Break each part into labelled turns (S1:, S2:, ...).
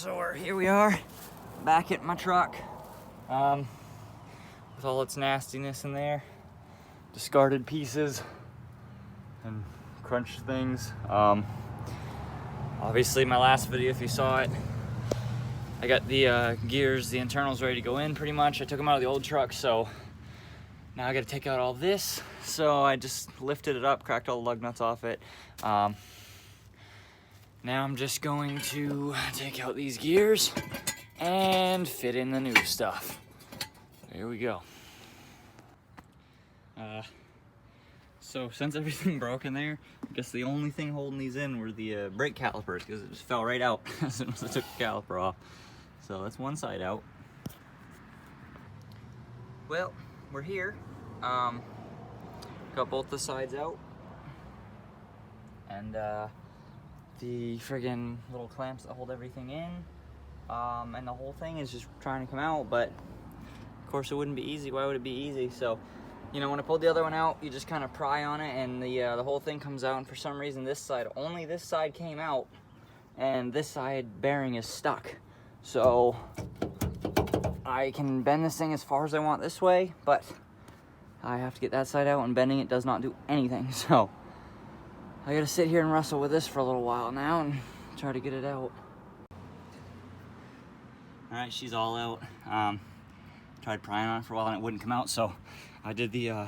S1: So here we are, back at my truck, with all its nastiness in there, discarded pieces and crunched things. Obviously my last video, if you saw it, I got the gears, the internals ready to go in pretty much. I took them out of the old truck, so now I gotta take out all this. So I just lifted it up, cracked all the lug nuts off it. Now I'm just going to take out these gears and fit in the new stuff. There we go. So since everything broke in there, I guess the only thing holding these in were the brake calipers, because it just fell right out as soon as I took the caliper off. So that's one side out. Well, we're here. Got both the sides out. And the friggin' little clamps that hold everything in. And the whole thing is just trying to come out, but of course it wouldn't be easy. Why would it be easy? So, you know, when I pulled the other one out, you just kind of pry on it and the whole thing comes out, and for some reason only this side came out and this side bearing is stuck. So I can bend this thing as far as I want this way, but I have to get that side out, and bending it does not do anything. So I gotta sit here and wrestle with this for a little while now and try to get it out. All right, she's all out. Tried prying on it for a while and it wouldn't come out, so I did the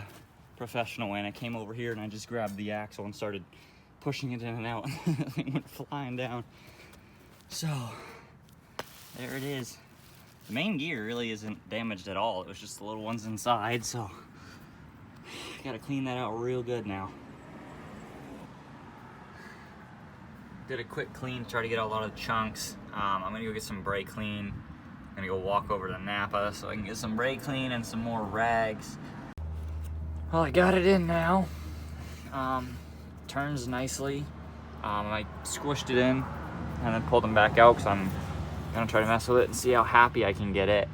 S1: professional way, and I came over here and I just grabbed the axle and started pushing it in and out. The thing went flying down. So there it is. The main gear really isn't damaged at all. It was just the little ones inside, so I gotta clean that out real good now. Did a quick clean to try to get out a lot of the chunks. I'm gonna go get some brake clean. I'm gonna go walk over to Napa so I can get some brake clean and some more rags. Well, I got it in now. Turns nicely. I squished it in and then pulled them back out because I'm gonna try to mess with it and see how happy I can get it.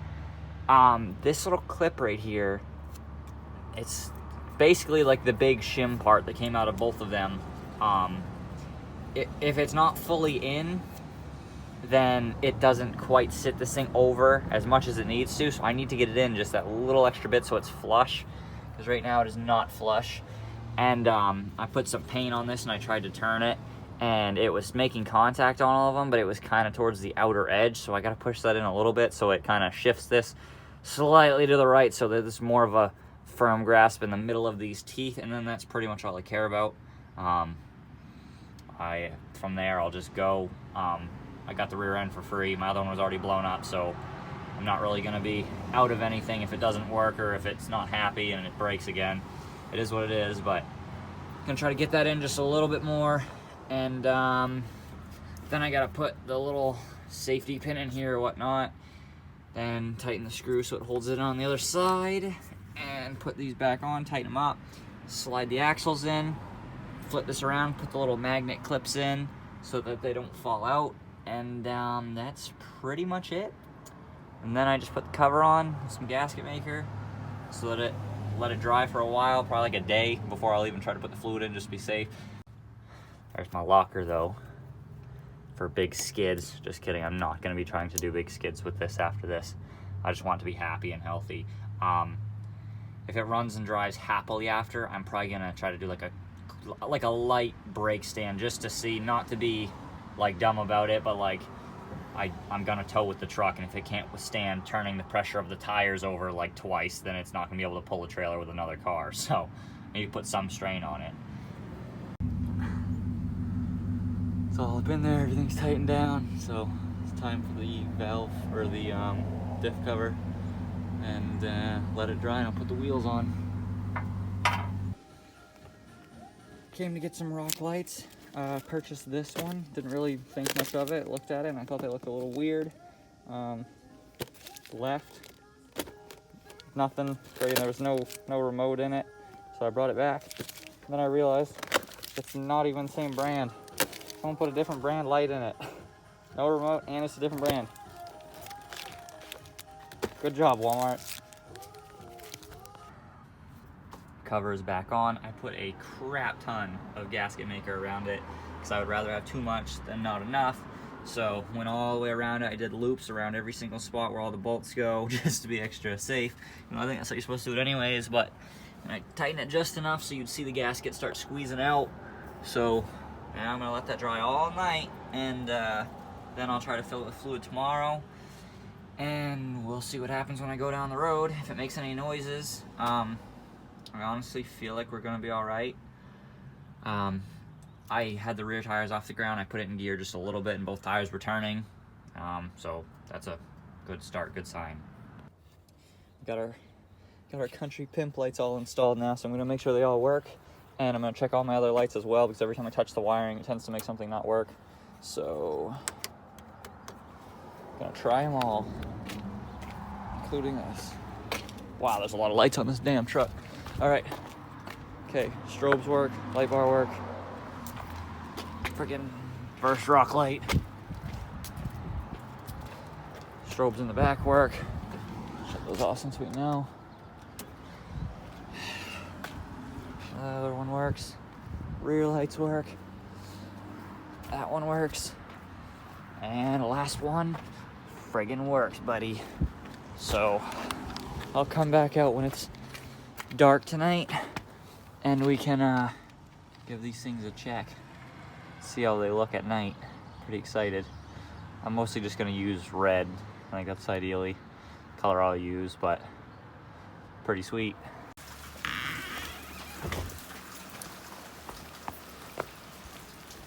S1: This little clip right here, it's basically like the big shim part that came out of both of them. If it's not fully in, then it doesn't quite sit this thing over as much as it needs to, so I need to get it in just that little extra bit so it's flush, because right now it is not flush. And I put some paint on this and I tried to turn it, and it was making contact on all of them, but it was kind of towards the outer edge, so I got to push that in a little bit so it kind of shifts this slightly to the right so that there's more of a firm grasp in the middle of these teeth, and then that's pretty much all I care about. From there I'll just go. I got the rear end for free. My other one was already blown up, so I'm not really gonna be out of anything if it doesn't work or if it's not happy and it breaks again. It is what it is, but I'm gonna try to get that in just a little bit more, and then I gotta put the little safety pin in here or whatnot, then tighten the screw so it holds it on the other side, and put these back on, tighten them up, slide the axles in, flip this around, put the little magnet clips in so that they don't fall out, and that's pretty much it. And then I just put the cover on with some gasket maker so that let it dry for a while, probably like a day before I'll even try to put the fluid in, just to be safe. There's my locker though for big skids. Just kidding, I'm not going to be trying to do big skids with this after this. I just want it to be happy and healthy. If it runs and drives happily after, I'm probably going to try to do like a light brake stand, just to see, not to be like dumb about it, but like I'm gonna tow with the truck, and if it can't withstand turning the pressure of the tires over like twice, then it's not gonna be able to pull a trailer with another car. So maybe put some strain on it. It's all up in there, everything's tightened down, so it's time for the valve or the diff cover, and let it dry, and I'll put the wheels on. Came to get some rock lights. Purchased this one. Didn't really think much of it. Looked at it and I thought they looked a little weird. Left. Nothing. There was no remote in it, so I brought it back. Then I realized it's not even the same brand. Someone put a different brand light in it. No remote, and it's a different brand. Good job, Walmart. Cover is back on. I put a crap ton of gasket maker around it because I would rather have too much than not enough. So went all the way around it. I did loops around every single spot where all the bolts go, just to be extra safe. You know, I think that's how you're supposed to do it anyways, but I tighten it just enough so you'd see the gasket start squeezing out. So now I'm gonna let that dry all night, and then I'll try to fill it with fluid tomorrow, and we'll see what happens when I go down the road, if it makes any noises. I honestly feel like we're gonna be all right. I had the rear tires off the ground. I put it in gear just a little bit, and both tires were turning. So that's a good start, good sign. Got our country pimp lights all installed now, so I'm gonna make sure they all work. And I'm gonna check all my other lights as well, because every time I touch the wiring, it tends to make something not work. So, gonna try them all, including this. Wow, there's a lot of lights on this damn truck. All right, okay, strobes work, light bar work. Freaking first rock light. Strobes in the back work. Shut those off since we know. The other one works. Rear lights work. That one works. And the last one friggin' works, buddy. So I'll come back out when it's dark tonight, and we can give these things a check. See how they look at night. Pretty excited. I'm mostly just gonna use red. I think that's ideally color I'll use, but pretty sweet.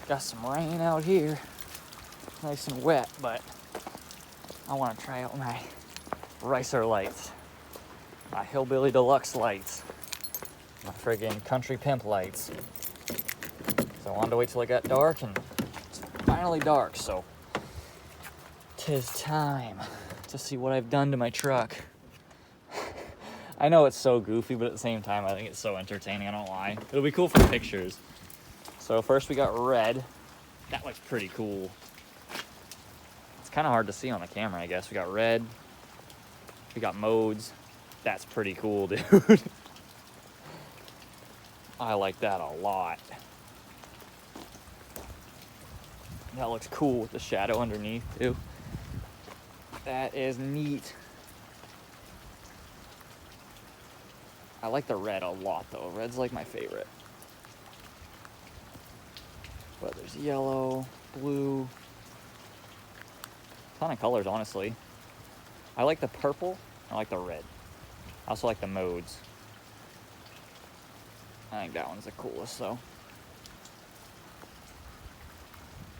S1: Got some rain out here. Nice and wet, but I wanna try out my Ricer lights. My Hillbilly Deluxe lights. My friggin' Country Pimp lights. So I wanted to wait till it got dark, and it's finally dark, so 'tis time to see what I've done to my truck. I know it's so goofy, but at the same time, I think it's so entertaining, I don't lie. It'll be cool for pictures. So first we got red. That looks pretty cool. It's kind of hard to see on the camera, I guess. We got red. We got modes. That's pretty cool, dude. I like that a lot. That looks cool with the shadow underneath, too. That is neat. I like the red a lot, though. Red's like my favorite. But there's yellow, blue. Ton of colors, honestly. I like the purple. I like the red. I also like the modes. I think that one's the coolest, though.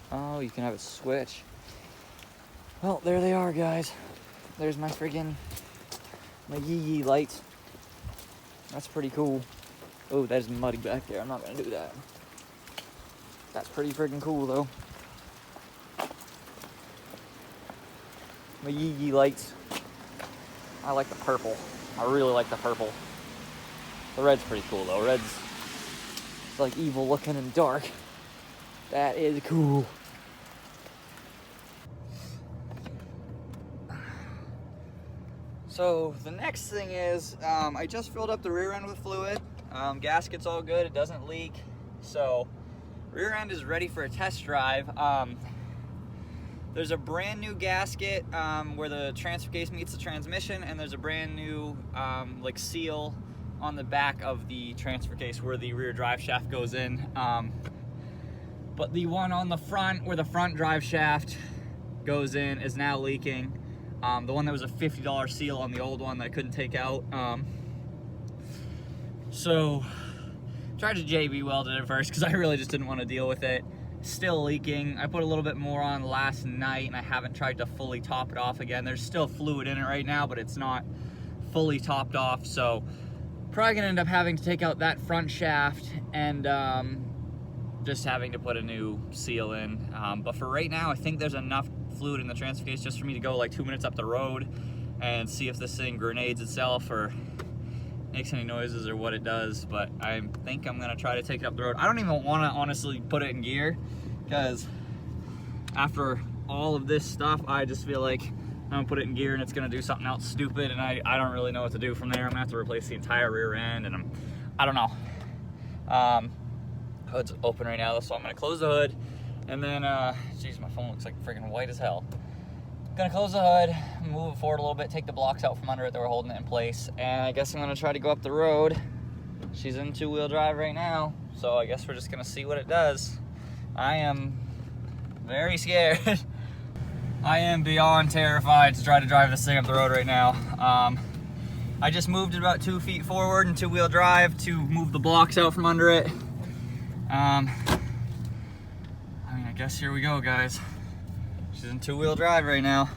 S1: Oh, you can have it switch. Well, there they are, guys. There's my friggin' yee lights. That's pretty cool. Oh, that is muddy back there. I'm not gonna do that. That's pretty friggin' cool, though. My yee lights. I like the purple. I really like the purple. The red's pretty cool, though. Red's like evil looking and dark. That is cool. So the next thing is, I just filled up the rear end with fluid. Gasket's all good, it doesn't leak. So rear end is ready for a test drive. There's a brand new gasket where the transfer case meets the transmission, and there's a brand new like seal on the back of the transfer case where the rear drive shaft goes in. But the one on the front where the front drive shaft goes in is now leaking. The one that was a $50 seal on the old one that I couldn't take out. So tried to JB weld it at first because I really just didn't want to deal with it. Still leaking. I put a little bit more on last night, and I haven't tried to fully top it off again. There's still fluid in it right now, but it's not fully topped off. So probably gonna end up having to take out that front shaft and just having to put a new seal in. But for right now, I think there's enough fluid in the transfer case just for me to go like 2 minutes up the road and see if this thing grenades itself or makes any noises or what it does. But I think I'm gonna try to take it up the road. I don't even want to honestly put it in gear, because after all of this stuff, I just feel like I'm gonna put it in gear and it's gonna do something else stupid, and I don't really know what to do from there. I'm gonna have to replace the entire rear end, and I don't know. Hood's open right now, so I'm gonna close the hood, And then, geez, my phone looks like freaking white as hell. Gonna close the hood, move it forward a little bit, take the blocks out from under it that were holding it in place, and I guess I'm gonna try to go up the road. She's in 2-wheel drive right now, so I guess we're just gonna see what it does. I am very scared. I am beyond terrified to try to drive this thing up the road right now. I just moved it about 2 feet forward in 2-wheel drive to move the blocks out from under it. I mean, I guess here we go, guys. She's in 2-wheel drive right now.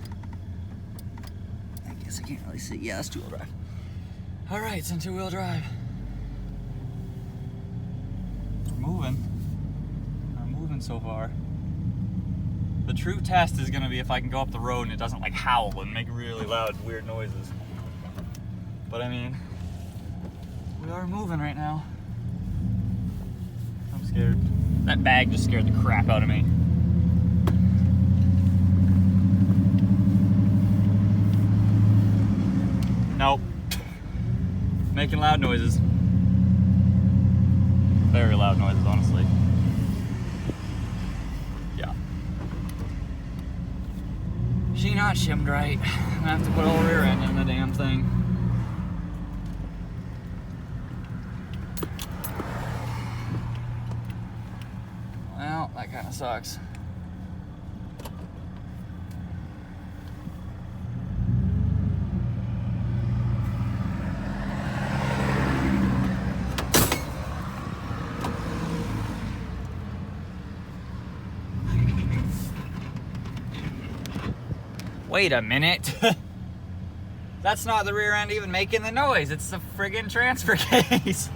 S1: I guess I can't really see. Yeah, it's 2-wheel drive. All right, it's in 2-wheel drive. We're moving so far. The true test is gonna be if I can go up the road and it doesn't like howl and make really loud, weird noises. But I mean, we are moving right now. I'm scared. That bag just scared the crap out of me. Nope. Making loud noises. Very loud noises, honestly. Yeah. She not shimmed right. I'm gonna have to put a whole rear end in the damn thing. Well, that kind of sucks. Wait a minute. That's not the rear end even making the noise. It's the friggin' transfer case.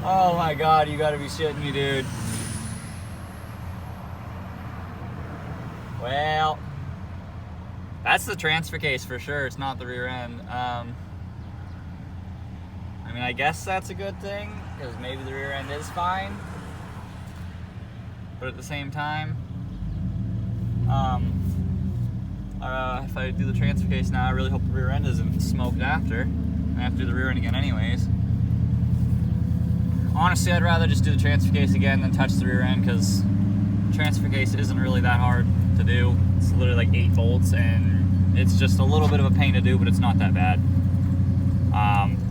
S1: Oh my God, you gotta be shitting me, dude. Well, that's the transfer case for sure. It's not the rear end. I mean, I guess that's a good thing, because maybe the rear end is fine. But at the same time, if I do the transfer case now, I really hope the rear end isn't smoked after. I have to do the rear end again anyways. Honestly, I'd rather just do the transfer case again than touch the rear end, because transfer case isn't really that hard to do. It's literally like 8 bolts, and it's just a little bit of a pain to do, but it's not that bad.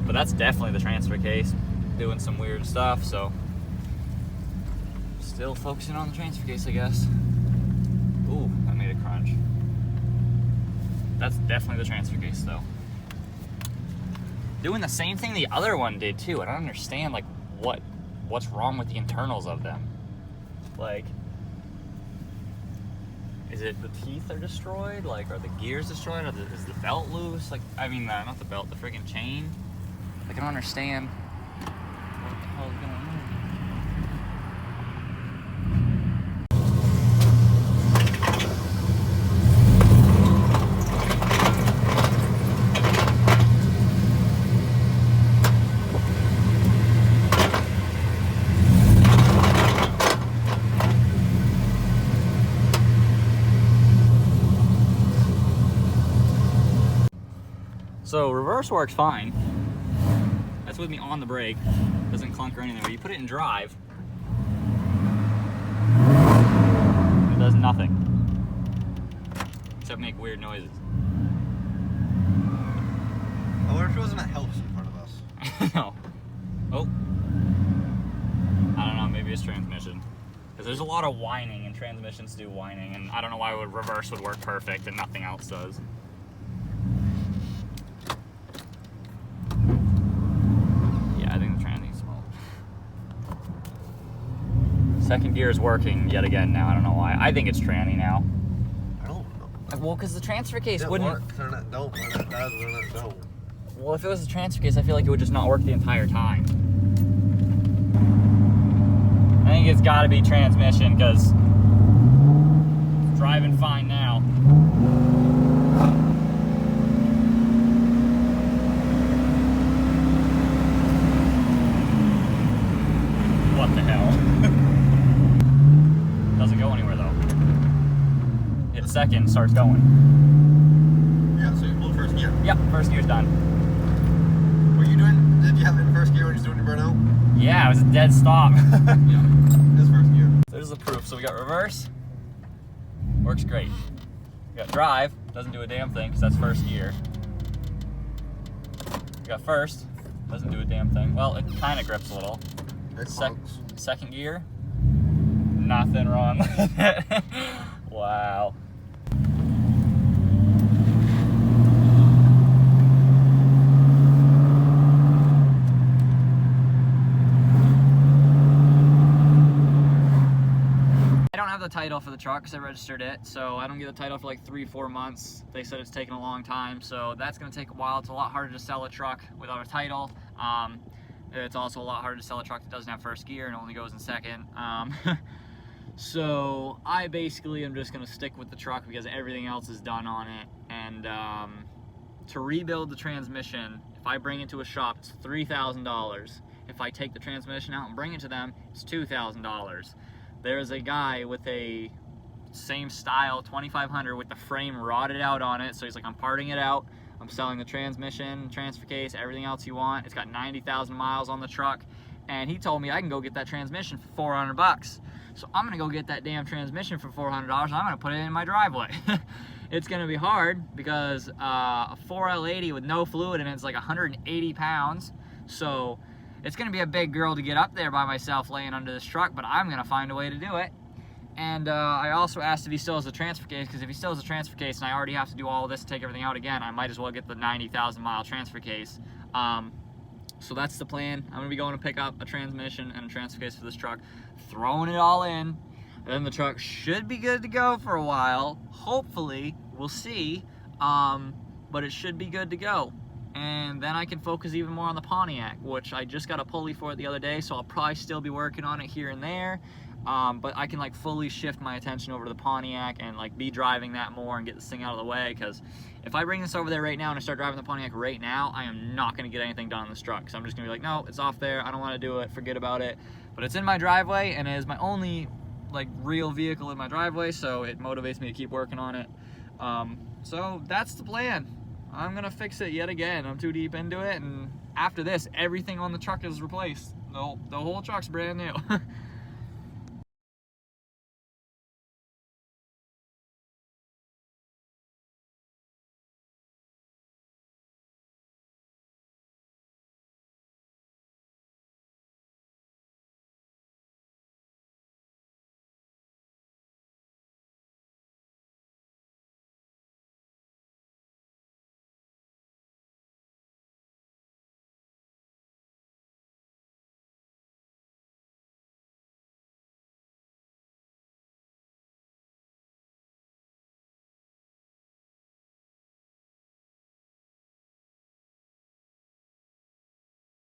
S1: But that's definitely the transfer case doing some weird stuff, so still focusing on the transfer case, I guess. Ooh, that made a crunch. That's definitely the transfer case, though. Doing the same thing the other one did too. I don't understand like what's wrong with the internals of them. Like, is it the teeth are destroyed? Like, are the gears destroyed? Is the belt loose? Like, I mean, not the belt, the friggin' chain. Like, I don't understand what the hell is going on. So reverse works fine. That's with me on the brake. Doesn't clunk or anything. But you put it in drive, it does nothing. Except make weird noises.
S2: I wonder if it wasn't a helps in front of us.
S1: No. Oh. I don't know, maybe it's transmission. Because there's a lot of whining, and transmissions do whining, and I don't know why reverse would work perfect and nothing else does. Second gear is working yet again now. I don't know why. I think it's tranny now.
S2: I don't know.
S1: Well, because the transfer case
S2: it
S1: wouldn't.
S2: Work. Turn it don't. When it does, when it don't.
S1: Well, if it was the transfer case, I feel like it would just not work the entire time. I think it's got to be transmission, because it's driving fine now. What the hell? Doesn't go anywhere though. Hit second, starts going.
S2: Yeah, so you pulled first gear?
S1: Yep, first gear's done.
S2: Were you doing, did you have it in first gear when you was doing your burnout?
S1: Yeah, it was a dead stop.
S2: Yeah, this first gear.
S1: There's is the proof. So we got reverse, works great. We got drive, doesn't do a damn thing because that's first gear. We got first, doesn't do a damn thing. Well, it kind of grips a little. Second gear, nothing wrong with it. Wow. I don't have the title for the truck because I registered it, so I don't get the title for like 3-4 months. They said it's taking a long time, so that's going to take a while. It's a lot harder to sell a truck without a title. It's also a lot harder to sell a truck that doesn't have first gear and only goes in second. So I basically am just going to stick with the truck because everything else is done on it. And to rebuild the transmission, if I bring it to a shop, it's $3,000. If I take the transmission out and bring it to them, it's $2,000. There's a guy with a same style 2500 with the frame rotted out on it, so he's like, I'm parting it out, I'm selling the transmission, transfer case, everything else you want. It's got 90,000 miles on the truck, and he told me I can go get that transmission for 400 bucks. So I'm gonna go get that damn transmission for $400 and I'm gonna put it in my driveway. It's gonna be hard because a 4L80 with no fluid in it is like 180 pounds. So it's gonna be a big girl to get up there by myself laying under this truck, but I'm gonna find a way to do it. And I also asked if he still has a transfer case, because if he still has a transfer case and I already have to do all this and take everything out again, I might as well get the 90,000 mile transfer case. So that's the plan. I'm gonna be going to pick up a transmission and a transfer case for this truck, throwing it all in, and then the truck should be good to go for a while. Hopefully, we'll see, but it should be good to go. And then I can focus even more on the Pontiac, which I just got a pulley for it the other day, so I'll probably still be working on it here and there. But I can like fully shift my attention over to the Pontiac and like be driving that more and get this thing out of the way, because if I bring this over there right now and I start driving the Pontiac right now, I am not going to get anything done on this truck. So I'm just going to be like, no, it's off there, I don't want to do it, forget about it. But it's in my driveway and it is my only like real vehicle in my driveway, so it motivates me to keep working on it. So that's the plan. I'm gonna fix it yet again. I'm too deep into it, and after this, everything on the truck is replaced. The whole truck's brand new.